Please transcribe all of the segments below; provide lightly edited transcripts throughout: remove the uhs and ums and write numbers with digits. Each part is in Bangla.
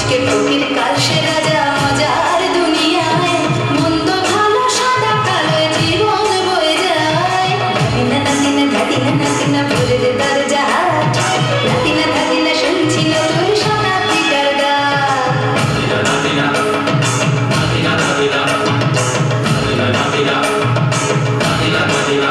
আজকে ফকির কাল সে রাজা মজার দুনিয়ায় মন্দ ভালো সাদা কালো জীবন বয়ে যায় নাতিনা নাতিনা নাতিনা নাতিনা ভোরের দরজা নাতিনা নাতিনা শুনছি নতুন শতাব্দীকার গান নাতিনা নাতিনা নাতিনা নাতিনা নাতিনা নাতিনা নাতিনা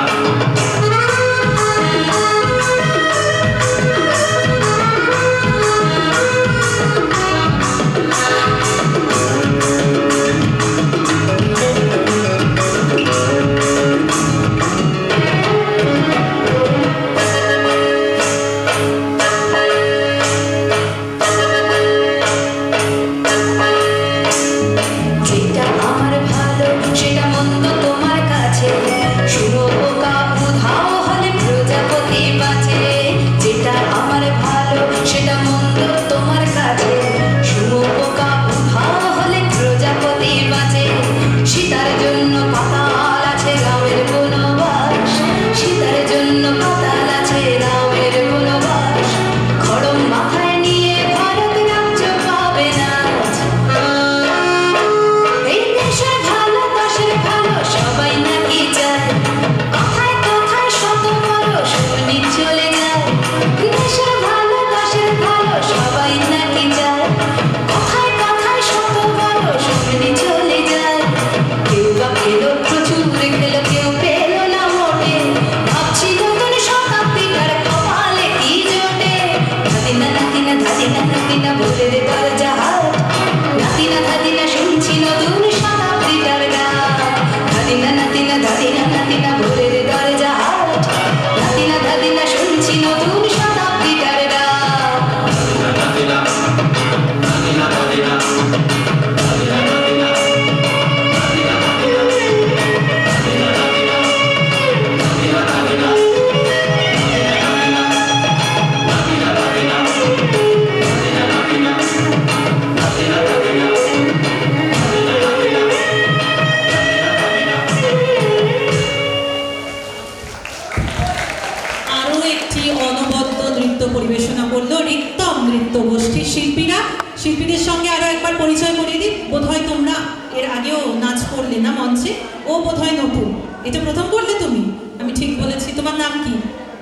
পরিবেশনা করলো রিক্তম নৃত্য গোষ্ঠীর শিল্পীরা। শিল্পীদের সঙ্গে আরো একবার পরিচয় করিয়ে দিই। বোধহয় তোমরা এর আগেও নাচ করলে না মঞ্চে? ও বোধহয় নতুন, এটা প্রথম করলে তুমি? আমি ঠিক বলেছি? তোমার নাম কি?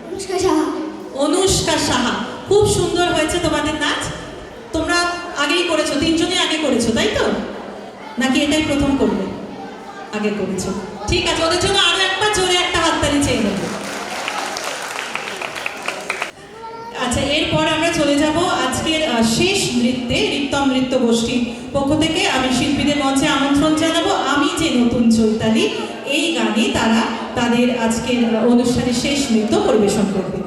অনুষ্কা সাহা। অনুষ্কা সাহা। খুব সুন্দর হয়েছে তোমাদের নাচ। তোমরা আগেই করেছো, তিনজনই আগে করেছো তাই তো? নাকি এটাই প্রথম করবে? আগে করেছো, ঠিক আছে। ওদের জন্য আরো একবার জোরে একটা হাততালি চেয়ে নেবো। আচ্ছা, এরপর আমরা চলে যাব আজকের শেষ নৃত্যে। রিক্তম নৃত্য গোষ্ঠীর পক্ষ থেকে আমি শিল্পীদের মঞ্চে আমন্ত্রণ জানাবো। আমি যে নতুন চৈতালি, এই গানে তারা তাদের আজকের অনুষ্ঠানের শেষ নৃত্য পরিবেশন করবে।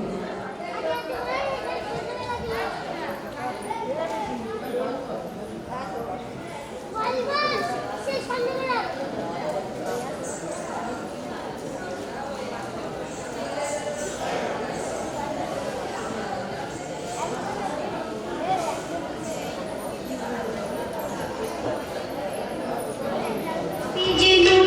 জীবন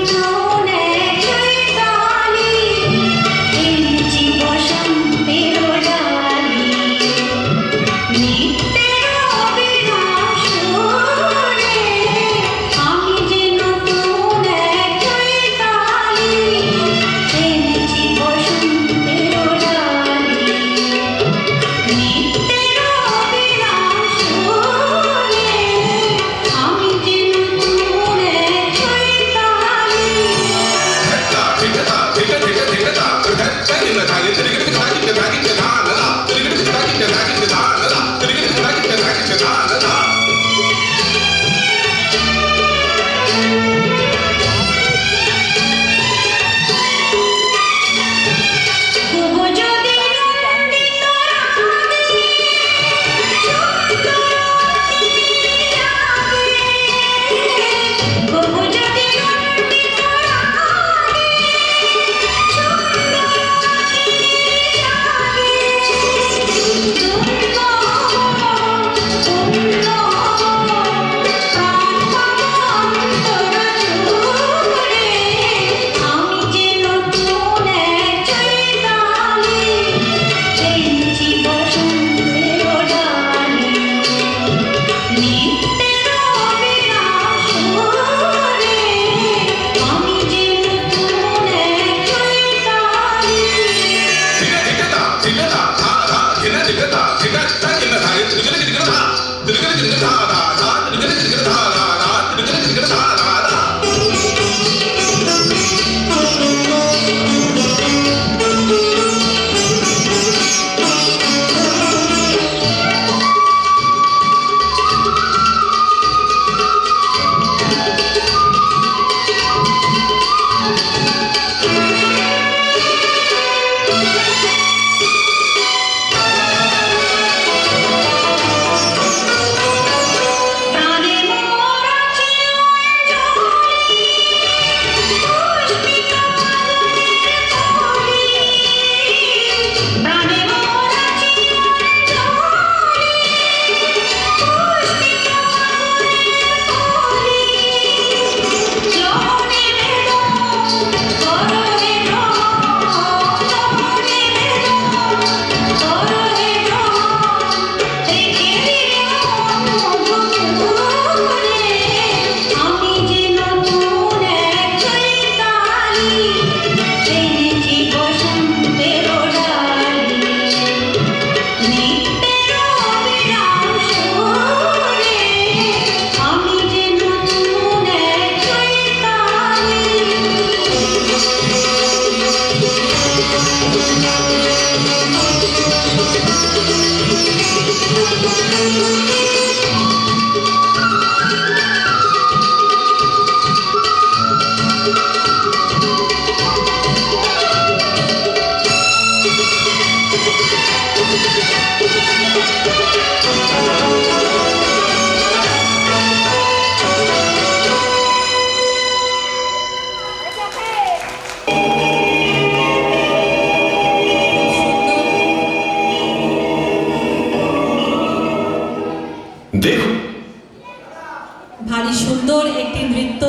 এই সুন্দর একটি নৃত্য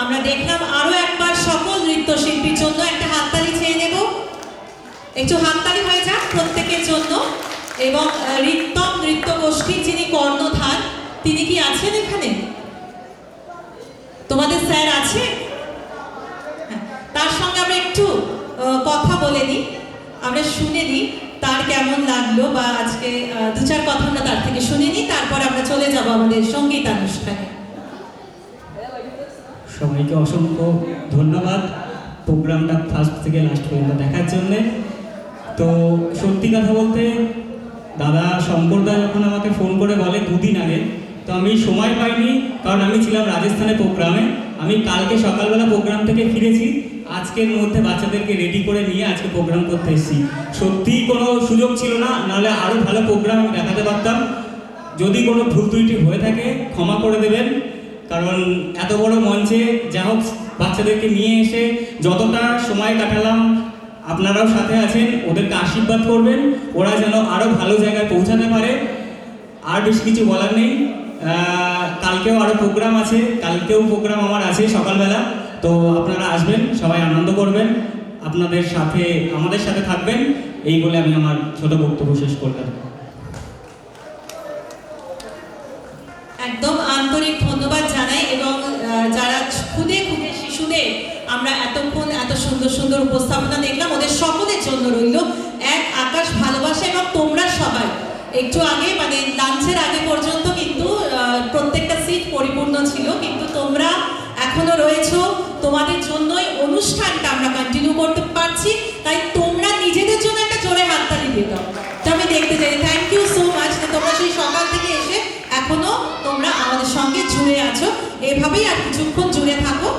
আমরা দেখলাম। আরো একবার সকল নৃত্যশিল্পীর জন্য একটা হাততালি চেয়ে নেব, একটু হাততালি হয়ে যাক প্রত্যেকের জন্য। এবং রিত্তম নৃত্য গোষ্ঠীর যিনি কর্ণধার, তিনি কি আছেন এখানে? তোমাদের স্যার আছে? হ্যাঁ, তার সঙ্গে আমরা একটু কথা বলে নিই, আমরা শুনে নিই তার কেমন লাগলো, বা আজকে দু চার কথা আমরা তার থেকে শুনে নিই, তারপর আমরা চলে যাব আমাদের সঙ্গীতানুষ্ঠানে। সবাইকে অসংখ্য ধন্যবাদ প্রোগ্রামটা ফার্স্ট থেকে লাস্ট পর্যন্ত দেখার জন্যে। তো সত্যি কথা বলতে দাদা শঙ্করদা যখন আমাকে ফোন করে বলে দুদিন আগে, তো আমি সময় পাইনি, কারণ আমি ছিলাম রাজস্থানে প্রোগ্রামে। আমি কালকে সকালবেলা প্রোগ্রাম থেকে ফিরেছি, আজকের মধ্যে বাচ্চাদেরকে রেডি করে নিয়ে আজকে প্রোগ্রাম করতে এসেছি। সত্যিই কোনো সুযোগ ছিল না, নাহলে আরও ভালো প্রোগ্রাম আমি দেখাতে পারতাম। যদি কোনো ভুল ত্রুটি হয়ে থাকে ক্ষমা করে দেবেন, কারণ এত বড় মঞ্চে যা হোক বাচ্চাদেরকে নিয়ে এসে যতটা সময় কাটালাম, আপনারাও সাথে আছেন, ওদেরকে আশীর্বাদ করবেন, ওরা যেন আরও ভালো জায়গায় পৌঁছাতে পারে। আর বেশি কিছু বলার নেই। কালকেও আরও প্রোগ্রাম আছে, কালকেও প্রোগ্রাম আমার আছে সকালবেলা। তো আপনারা আসবেন, সবাই আনন্দ করবেন, আপনাদের সাথে আমাদের সাথে থাকবেন, এই বলে আমি আমার ছোট বক্তব্য শেষ করলাম। একদম আন্তরিক ধন্যবাদ জানাই। এবং যারা খুদে খুদে শিশুদের আমরা এতক্ষণ এত সুন্দর সুন্দর উপস্থাপনা দেখলাম, ওদের সকলের জন্য রইল এক আকাশ ভালোবাসা। এবং তোমরা সবাই একটু আগে মানে লাঞ্চের আগে পর্যন্ত কিন্তু প্রত্যেকটা সিট পরিপূর্ণ ছিল, কিন্তু তোমরা এখনো রয়েছো, তোমাদের জন্যই অনুষ্ঠানটা আমরা কন্টিনিউ করতে পারছি। তাই তোমরা নিজেদের জন্য একটা জোরে হাততালি দিয়ে দাও, তো আমি দেখতে চাই। থ্যাংক ইউ সো মাচ, তোমরা সেই সকাল থেকে এসে এখনো তোমরা আমাদের সঙ্গে জুড়ে আছো, এভাবেই আর কিছুক্ষণ জুড়ে থাকো।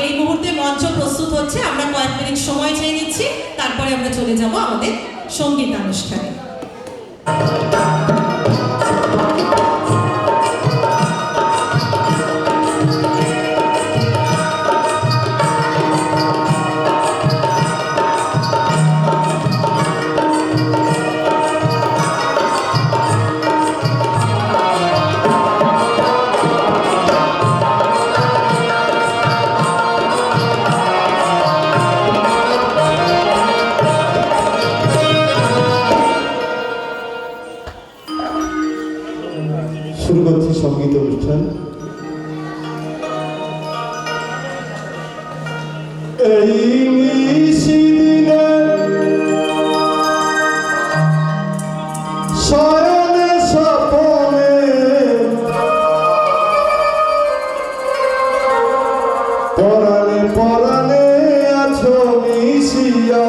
এই মুহূর্তে মঞ্চ প্রস্তুত হচ্ছে, আমরা কয়েক মিনিট সময় চেয়ে নিচ্ছি, তারপরে আমরা চলে যাব আমাদের সঙ্গীতানুষ্ঠানে। শুরু করছি সঙ্গীত অনুষ্ঠান। এই নিশি দিনে শয়নে স্বপনে পরাণে পরাণে আছো মিশিয়া,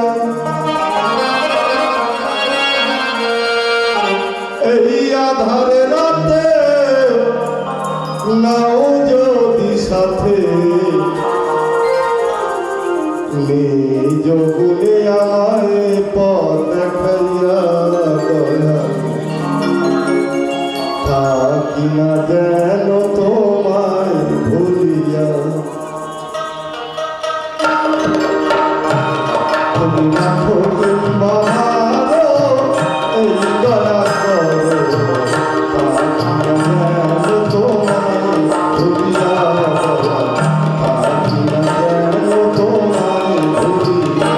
এই আধারে রাতে নাও যদি সাথে, নিজ গুণে আমায় পথ দেখাইয়া দয়া, থাকি না যেন তোমায় ভুলিয়া। তুমি রাখো কিংবা হারো এই দয়া করো, থাকি না যেন তোমায় ভুলিয়া, থাকি না যেন তোমায় ভুলিয়া।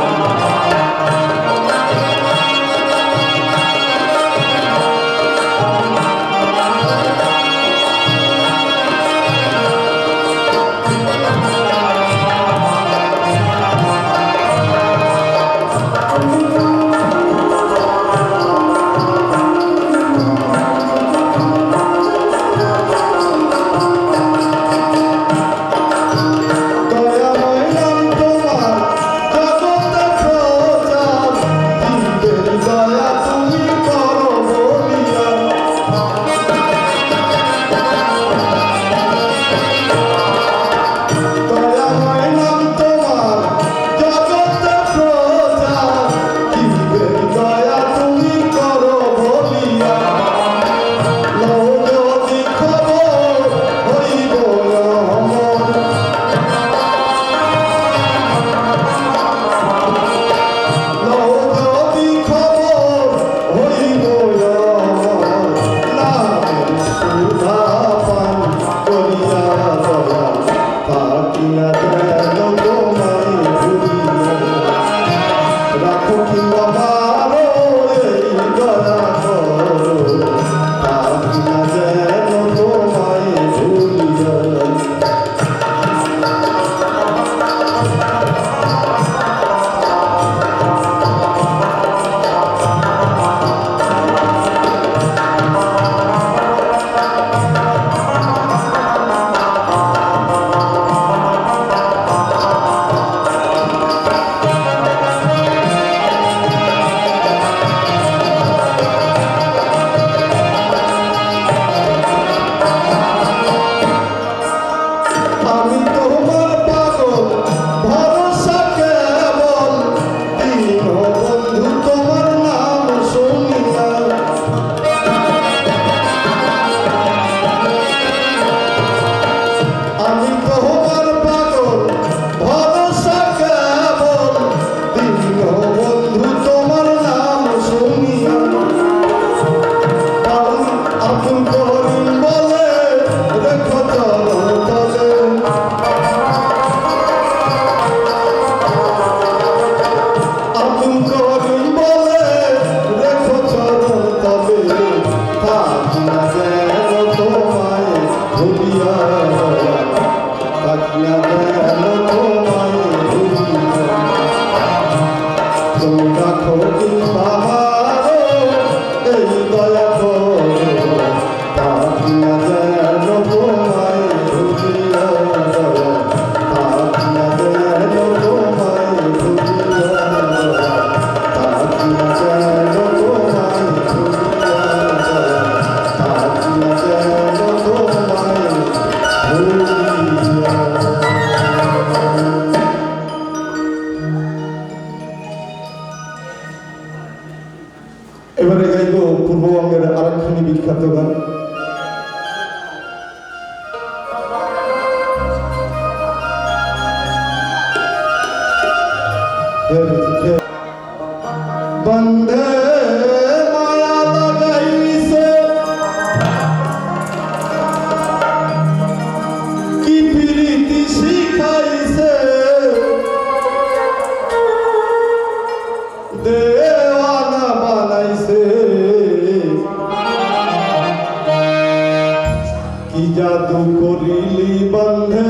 ভুলিয়া তাকিয়া গেল তোমায় ভুলিয়া তোমরা খোঁজ বাবারো এই দয়া করো তাকিয়া গেল তোমায় ভুলিয়া তাকিয়া গেল তোমায় ভুলিয়া তাকিয়া গেল তোমায় ভুলিয়া তাকিয়া গেল তোমায় ভুলিয়া। এবারে গাইব পূর্ববঙ্গের আরেকখানি বিখ্যাত গান। বন্ধে মায়া লাগাইছে কি প্রীতি শিখাইছে দেওয়ানা বানাইছে কি জাদু করিলি বন্ধে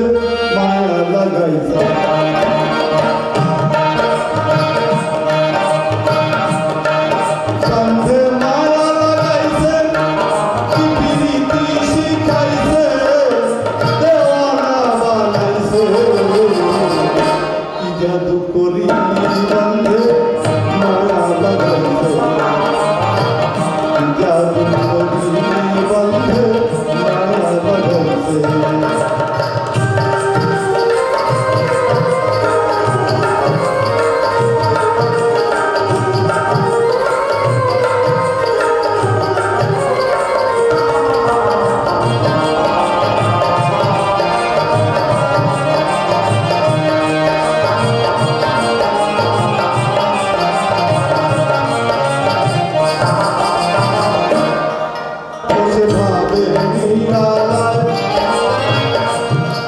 মায়া লাগাইছে বন্ধে মায়া লাগাইছে কি প্রীতি শিখাইছে দেওয়ানা বানাইছে কি জাদু করিলি বন্ধে মায়া লাগাইছে কি জাদু করিলি বন্ধে মায়া লাগাইছে। বসে ভাবে নিরালায়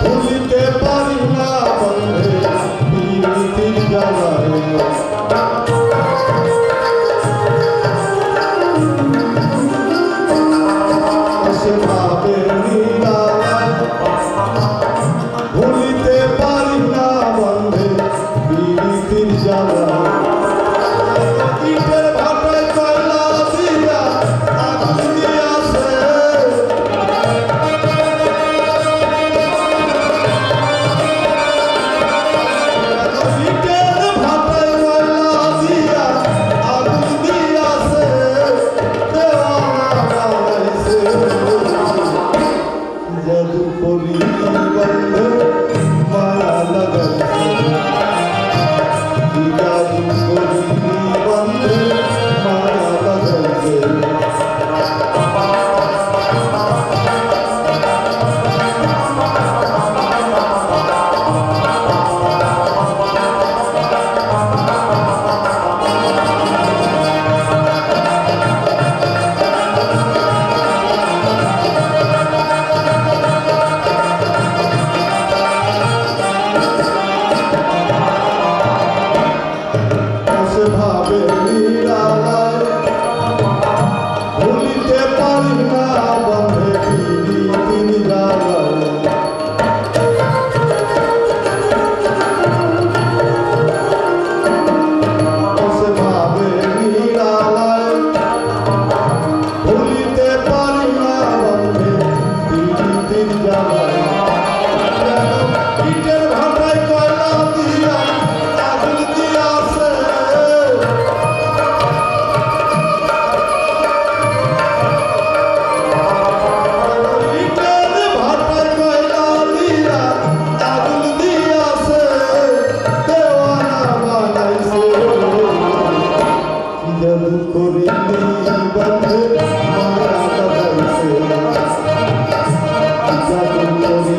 ভুলিতে পারি না বন্ধে প্রীতির জ্বালায় বসে ভাবে নিরালায় ভুলিতে পারি না বন্ধে প্রীতির জ্বালায় ইটের ভাটায় কয়লা দিয়া আগুন দিয়াছে ইটের ভাটায় কয়লা দিয়া আগুন দিয়াছে দেওয়ানা বানাইছে জাদু করি বন্ধে মায়া লাগাইছে কি জাদু করি বন্ধে মায়া লাগাইছে। বসে ভাবে নিরালায় ভুলিতে পারি না বন্ধে প্রীতির জ্বালায় বসে ভাবে নিরালায় ভুলিতে পারি না বন্ধে প্রীতির জ্বালায় ইটের ভাটায় কয়লা দিয়া আগুন দিয়াছে ইটের ভাটায় কয়লা দিয়া আগুন দিয়াছে দেওয়ানা বানাইছে কি জাদু করিলি বন্ধে মায়া লাগাইছে কি জাদু করিলি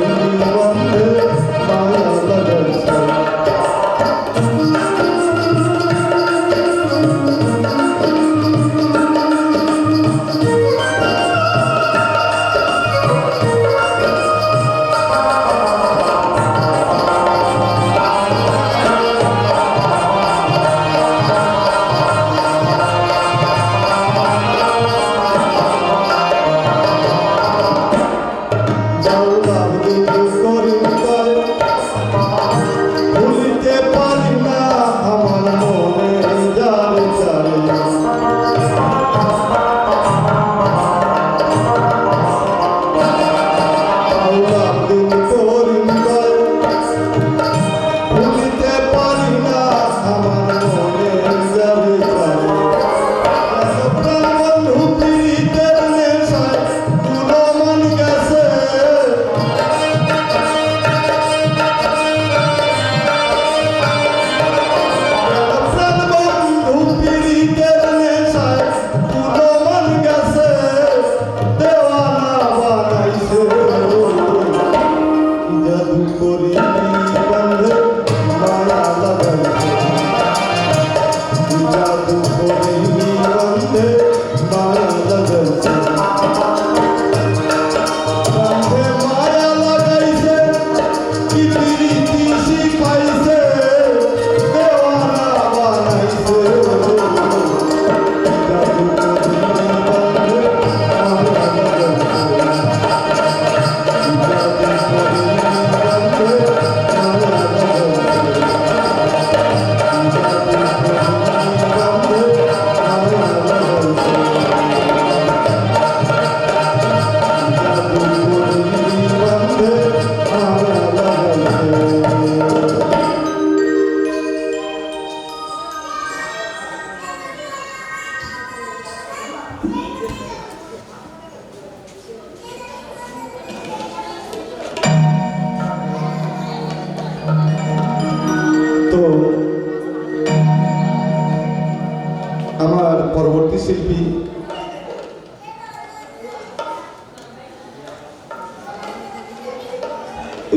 পরবর্তী শিল্পী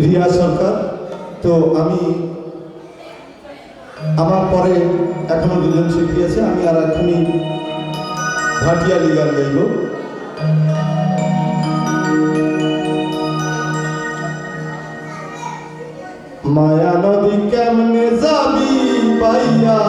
রিয়া সরকার। তো আমি আমার পরে এখনো দুজন শিল্পী আছে, আমি আর এখনই ভাটিয়ালি গান গাইব। মায়া নদী কেমনে যাবি পাইয়া